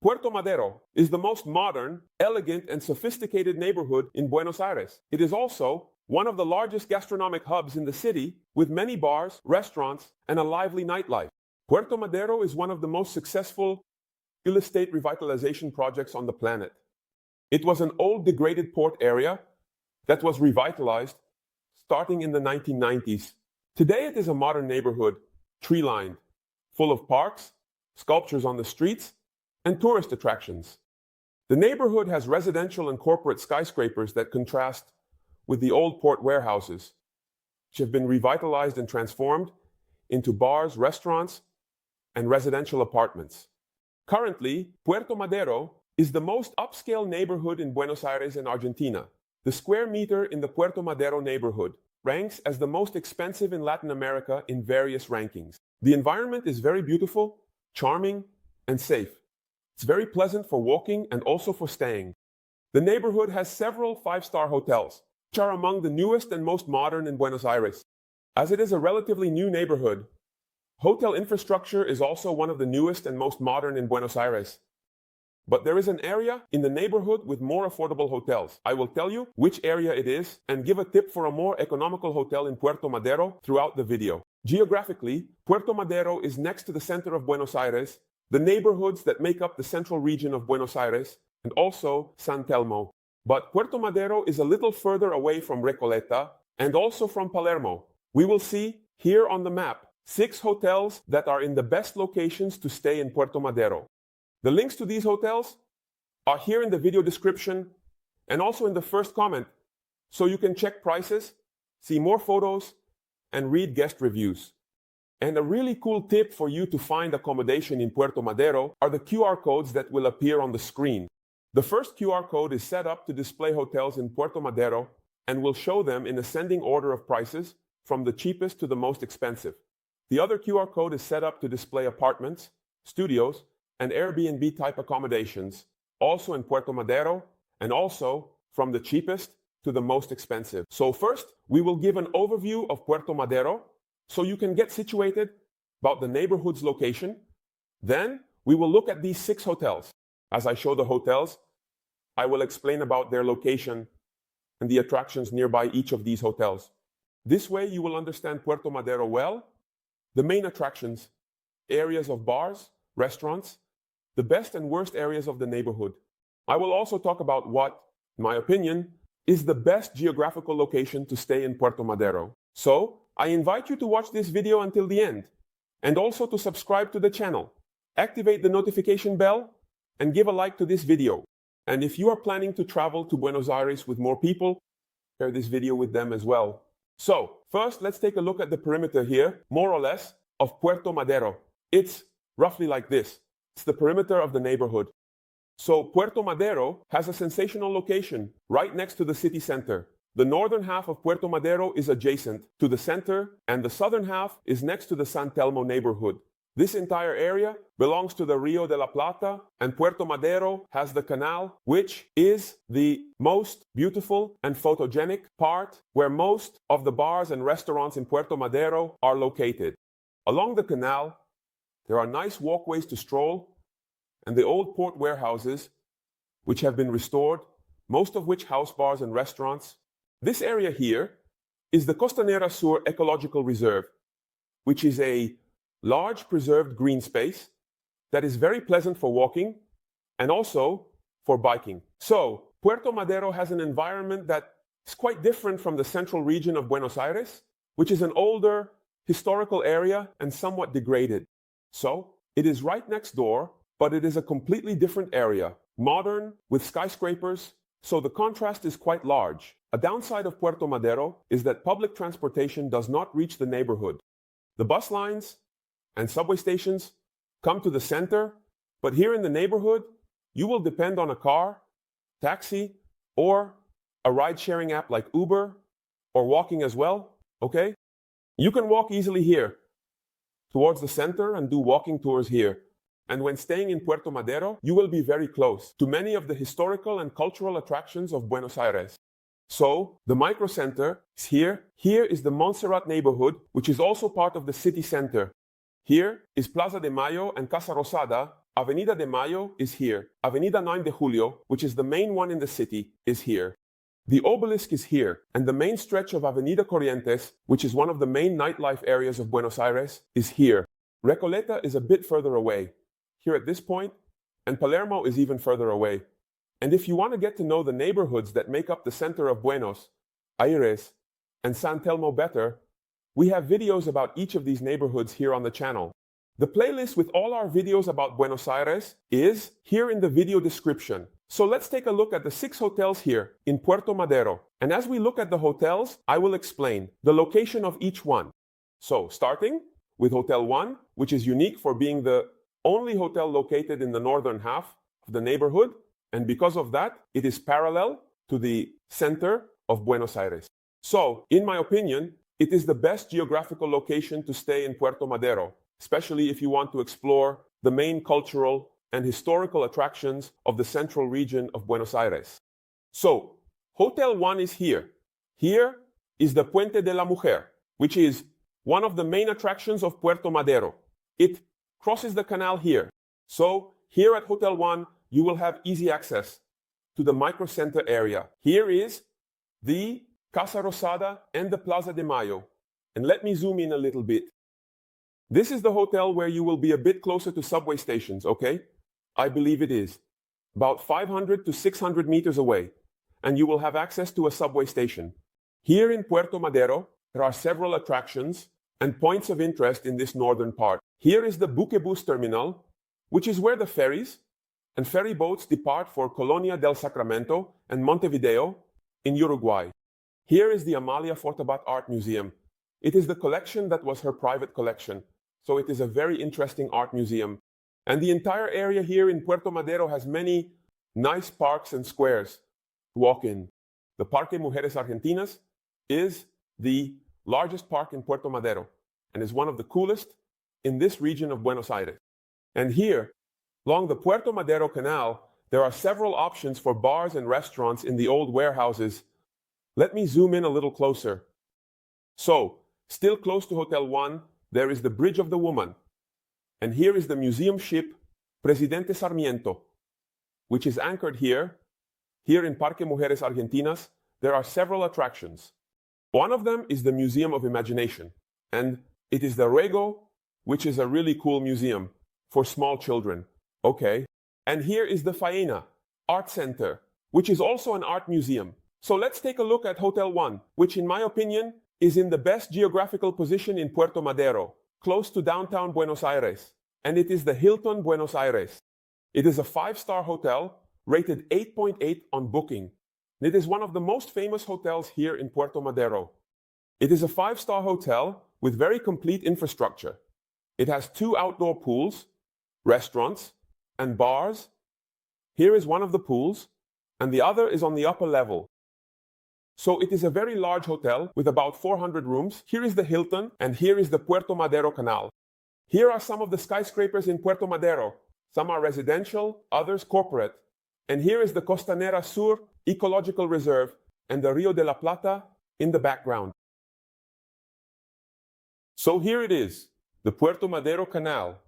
Puerto Madero is the most modern, elegant, and sophisticated neighborhood in Buenos Aires. It is also one of the largest gastronomic hubs in the city, with many bars, restaurants, and a lively nightlife. Puerto Madero is one of the most successful real estate revitalization projects on the planet. It was an old degraded port area that was revitalized starting in the 1990s. Today it is a modern neighborhood, tree-lined, full of parks, sculptures on the streets, and tourist attractions. The neighborhood has residential and corporate skyscrapers that contrast with the old port warehouses, which have been revitalized and transformed into bars, restaurants, and residential apartments. Currently, Puerto Madero is the most upscale neighborhood in Buenos Aires in Argentina. The square meter in the Puerto Madero neighborhood ranks as the most expensive in Latin America in various rankings. The environment is very beautiful, charming, and safe. It's very pleasant for walking and also for staying. The neighborhood has several five-star hotels, which are among the newest and most modern in Buenos Aires. As it is a relatively new neighborhood, hotel infrastructure is also one of the newest and most modern in Buenos Aires. But there is an area in the neighborhood with more affordable hotels. I will tell you which area it is and give a tip for a more economical hotel in Puerto Madero throughout the video. Geographically, Puerto Madero is next to the center of Buenos Aires, the neighborhoods that make up the central region of Buenos Aires, and also San Telmo. But Puerto Madero is a little further away from Recoleta and also from Palermo. We will see here on the map 6 hotels that are in the best locations to stay in Puerto Madero. The links to these hotels are here in the video description and also in the first comment, so you can check prices, see more photos, and read guest reviews. And a really cool tip for you to find accommodation in Puerto Madero are the QR codes that will appear on the screen. The first QR code is set up to display hotels in Puerto Madero and will show them in ascending order of prices from the cheapest to the most expensive. The other QR code is set up to display apartments, studios, and Airbnb type accommodations, also in Puerto Madero, and also from the cheapest to the most expensive. So first, we will give an overview of Puerto Madero so you can get situated about the neighborhood's location. Then, we will look at these 6 hotels. As I show the hotels, I will explain about their location and the attractions nearby each of these hotels. This way, you will understand Puerto Madero well, the main attractions, areas of bars, restaurants, the best and worst areas of the neighborhood. I will also talk about what, in my opinion, is the best geographical location to stay in Puerto Madero. So, I invite you to watch this video until the end, and also to subscribe to the channel, activate the notification bell, and give a like to this video. And if you are planning to travel to Buenos Aires with more people, share this video with them as well. So, first let's take a look at the perimeter here, more or less, of Puerto Madero. It's roughly like this. It's the perimeter of the neighborhood. So Puerto Madero has a sensational location right next to the city center. The northern half of Puerto Madero is adjacent to the center, and the southern half is next to the San Telmo neighborhood. This entire area belongs to the Rio de la Plata, and Puerto Madero has the canal, which is the most beautiful and photogenic part where most of the bars and restaurants in Puerto Madero are located. Along the canal, there are nice walkways to stroll, and the old port warehouses, which have been restored, most of which house bars and restaurants. This area here is the Costanera Sur Ecological Reserve, which is a large preserved green space that is very pleasant for walking and also for biking. So, Puerto Madero has an environment that is quite different from the central region of Buenos Aires, which is an older, historical area and somewhat degraded. So, it is right next door, but it is a completely different area, modern, with skyscrapers, so the contrast is quite large. A downside of Puerto Madero is that public transportation does not reach the neighborhood. The bus lines and subway stations come to the center, but here in the neighborhood, you will depend on a car, taxi, or a ride-sharing app like Uber, or walking as well, okay? You can walk easily here towards the center and do walking tours here. And when staying in Puerto Madero, you will be very close to many of the historical and cultural attractions of Buenos Aires. So, the microcenter is here. Here is the Montserrat neighborhood, which is also part of the city center. Here is Plaza de Mayo and Casa Rosada, Avenida de Mayo is here. Avenida 9 de Julio, which is the main one in the city, is here. The obelisk is here, and the main stretch of Avenida Corrientes, which is one of the main nightlife areas of Buenos Aires, is here. Recoleta is a bit further away, here at this point, and Palermo is even further away. And if you want to get to know the neighborhoods that make up the center of Buenos Aires and San Telmo better, we have videos about each of these neighborhoods here on the channel. The playlist with all our videos about Buenos Aires is here in the video description. So let's take a look at the 6 hotels here in Puerto Madero. And as we look at the hotels, I will explain the location of each one. So starting with Hotel 1, which is unique for being the only hotel located in the northern half of the neighborhood. And because of that, it is parallel to the center of Buenos Aires. So, in my opinion, it is the best geographical location to stay in Puerto Madero, especially if you want to explore the main cultural and historical attractions of the central region of Buenos Aires. So, Hotel 1 is here. Here is the Puente de la Mujer, which is one of the main attractions of Puerto Madero. It crosses the canal here. So, here at Hotel 1, you will have easy access to the microcenter area. Here is the Casa Rosada and the Plaza de Mayo. And let me zoom in a little bit. This is the hotel where you will be a bit closer to subway stations, okay? I believe it is. About 500 to 600 meters away. And you will have access to a subway station. Here in Puerto Madero, there are several attractions and points of interest in this northern part. Here is the Buquebus terminal, which is where the ferries and ferry boats depart for Colonia del Sacramento and Montevideo in Uruguay. Here is the Amalia Fortabat Art Museum. It is the collection that was her private collection, so it is a very interesting art museum. And the entire area here in Puerto Madero has many nice parks and squares to walk in. The Parque Mujeres Argentinas is the largest park in Puerto Madero and is one of the coolest in this region of Buenos Aires. And here, along the Puerto Madero Canal, there are several options for bars and restaurants in the old warehouses. Let me zoom in a little closer. So, still close to Hotel 1, there is the Bridge of the Woman. And here is the museum ship Presidente Sarmiento, which is anchored here. Here in Parque Mujeres Argentinas, there are several attractions. One of them is the Museum of Imagination. And it is the Rego, which is a really cool museum for small children. Okay. And here is the FAENA Art Center, which is also an art museum. So let's take a look at Hotel 1, which in my opinion is in the best geographical position in Puerto Madero, close to downtown Buenos Aires. And it is the Hilton Buenos Aires. It is a 5-star hotel rated 8.8 on Booking. It is one of the most famous hotels here in Puerto Madero. It is a 5-star hotel with very complete infrastructure. It has 2 outdoor pools, restaurants, and bars. Here is one of the pools, and the other is on the upper level. So it is a very large hotel with about 400 rooms. Here is the Hilton, and here is the Puerto Madero Canal. Here are some of the skyscrapers in Puerto Madero. Some are residential, others corporate. And here is the Costanera Sur Ecological Reserve and the Rio de la Plata in the background. So here it is, the Puerto Madero Canal,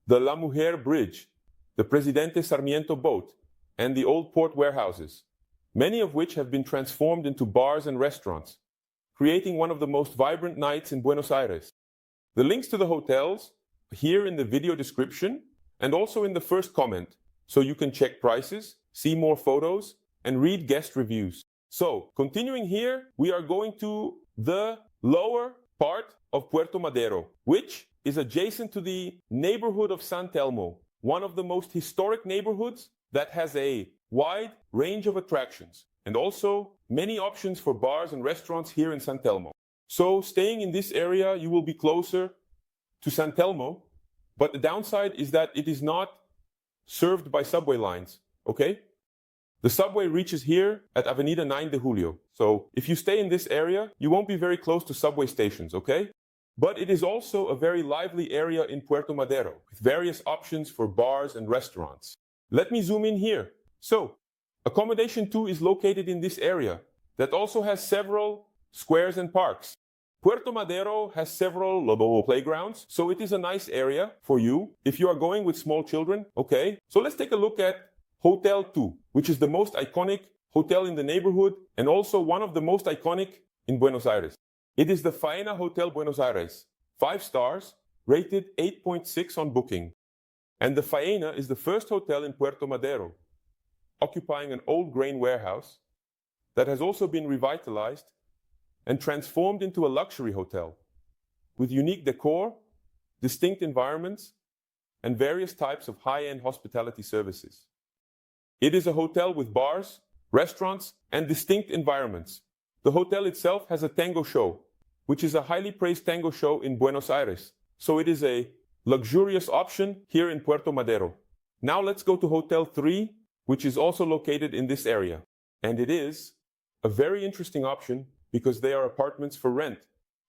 the La Mujer Bridge, the Presidente Sarmiento boat, and the old port warehouses, many of which have been transformed into bars and restaurants, creating one of the most vibrant nights in Buenos Aires. The links to the hotels are here in the video description and also in the first comment, so you can check prices, see more photos, and read guest reviews. So, continuing here, we are going to the lower part of Puerto Madero, which is adjacent to the neighborhood of San Telmo, one of the most historic neighborhoods that has a wide range of attractions and also many options for bars and restaurants here in San Telmo. So staying in this area, you will be closer to San Telmo, but the downside is that it is not served by subway lines, okay? The subway reaches here at Avenida 9 de Julio. So if you stay in this area, you won't be very close to subway stations, okay? But it is also a very lively area in Puerto Madero with various options for bars and restaurants. Let me zoom in here. So, Accommodation 2 is located in this area that also has several squares and parks. Puerto Madero has several Lobo playgrounds, so it is a nice area for you if you are going with small children. Okay, so let's take a look at Hotel 2, which is the most iconic hotel in the neighborhood and also one of the most iconic in Buenos Aires. It is the FAENA Hotel Buenos Aires, 5 stars, rated 8.6 on Booking. And the FAENA is the first hotel in Puerto Madero, occupying an old grain warehouse that has also been revitalized and transformed into a luxury hotel with unique decor, distinct environments, and various types of high-end hospitality services. It is a hotel with bars, restaurants, and distinct environments. The hotel itself has a tango show, which is a highly praised tango show in Buenos Aires, so it is a luxurious option here in Puerto Madero. Now let's go to Hotel 3, which is also located in this area. And it is a very interesting option because they are apartments for rent,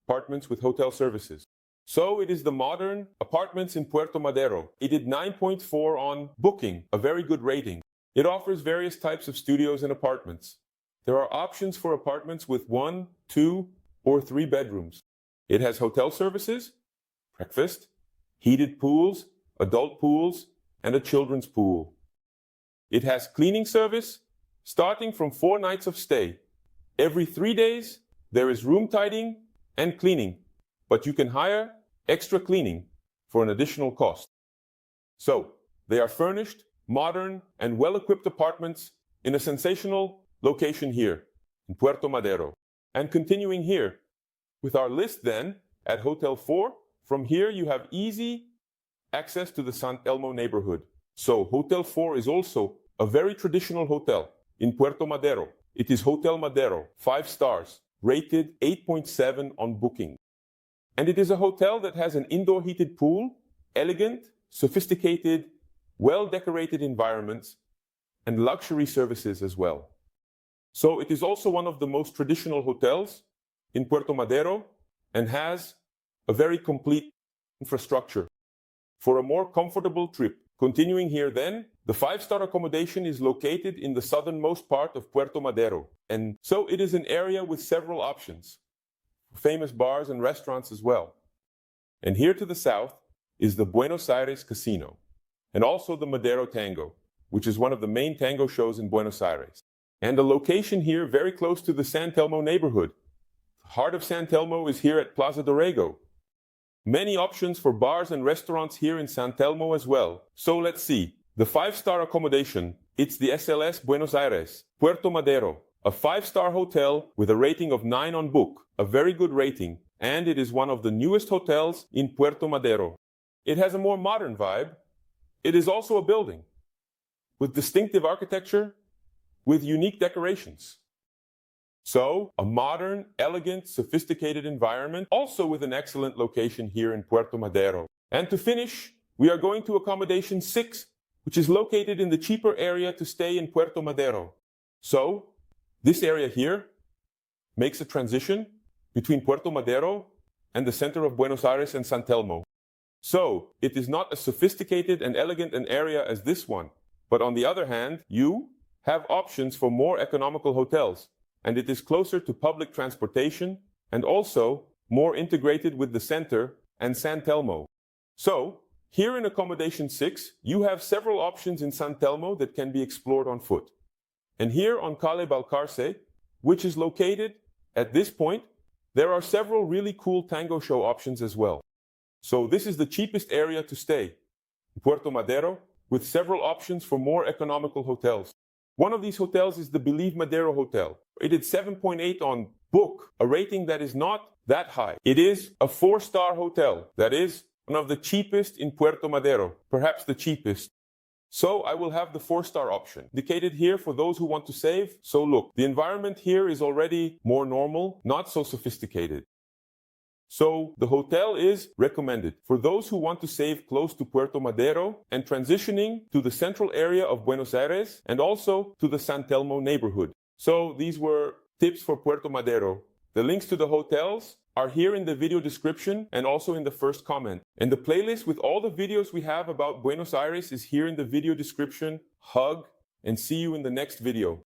apartments with hotel services. So it is the modern apartments in Puerto Madero. It did 9.4 on Booking, a very good rating. It offers various types of studios and apartments. There are options for apartments with 1, 2, or 3 bedrooms. It has hotel services, breakfast, heated pools, adult pools, and a children's pool. It has cleaning service starting from 4 nights of stay. Every 3 days, there is room tidying and cleaning, but you can hire extra cleaning for an additional cost. So, they are furnished, modern, and well-equipped apartments in a sensational location here in Puerto Madero. And continuing here with our list then at Hotel 4, from here you have easy access to the San Telmo neighborhood. So Hotel 4 is also a very traditional hotel in Puerto Madero. It is Hotel Madero, 5 stars, rated 8.7 on Booking. And it is a hotel that has an indoor heated pool, elegant, sophisticated, well-decorated environments, and luxury services as well. So it is also one of the most traditional hotels in Puerto Madero and has a very complete infrastructure for a more comfortable trip. Continuing here then, the 5-star accommodation is located in the southernmost part of Puerto Madero, and so it is an area with several options, famous bars and restaurants as well. And here to the south is the Buenos Aires Casino, and also the Madero Tango, which is one of the main tango shows in Buenos Aires. And the location here very close to the San Telmo neighborhood. The heart of San Telmo is here at Plaza Dorrego. Many options for bars and restaurants here in San Telmo as well. So let's see. The 5-star accommodation, it's the SLS Buenos Aires, Puerto Madero, a 5-star hotel with a rating of 9 on Book, a very good rating, and it is one of the newest hotels in Puerto Madero. It has a more modern vibe. It is also a building with distinctive architecture, with unique decorations. So, a modern, elegant, sophisticated environment, also with an excellent location here in Puerto Madero. And to finish, we are going to accommodation 6, which is located in the cheaper area to stay in Puerto Madero. So, this area here makes a transition between Puerto Madero and the center of Buenos Aires and San Telmo. So, it is not as sophisticated and elegant an area as this one, but on the other hand, you have options for more economical hotels, and it is closer to public transportation and also more integrated with the center and San Telmo. So, here in accommodation 6, you have several options in San Telmo that can be explored on foot. And here on Calle Balcarce, which is located at this point, there are several really cool tango show options as well. So this is the cheapest area to stay in Puerto Madero, with several options for more economical hotels. One of these hotels is the Believe Madero Hotel. It is 7.8 on Book, a rating that is not that high. It is a 4-star hotel that is one of the cheapest in Puerto Madero, perhaps the cheapest. So I will have the 4-star option indicated here for those who want to save. So look, the environment here is already more normal, not so sophisticated. So the hotel is recommended for those who want to save close to Puerto Madero and transitioning to the central area of Buenos Aires and also to the San Telmo neighborhood. So these were tips for Puerto Madero. The links to the hotels are here in the video description and also in the first comment. And the playlist with all the videos we have about Buenos Aires is here in the video description. Hug and see you in the next video.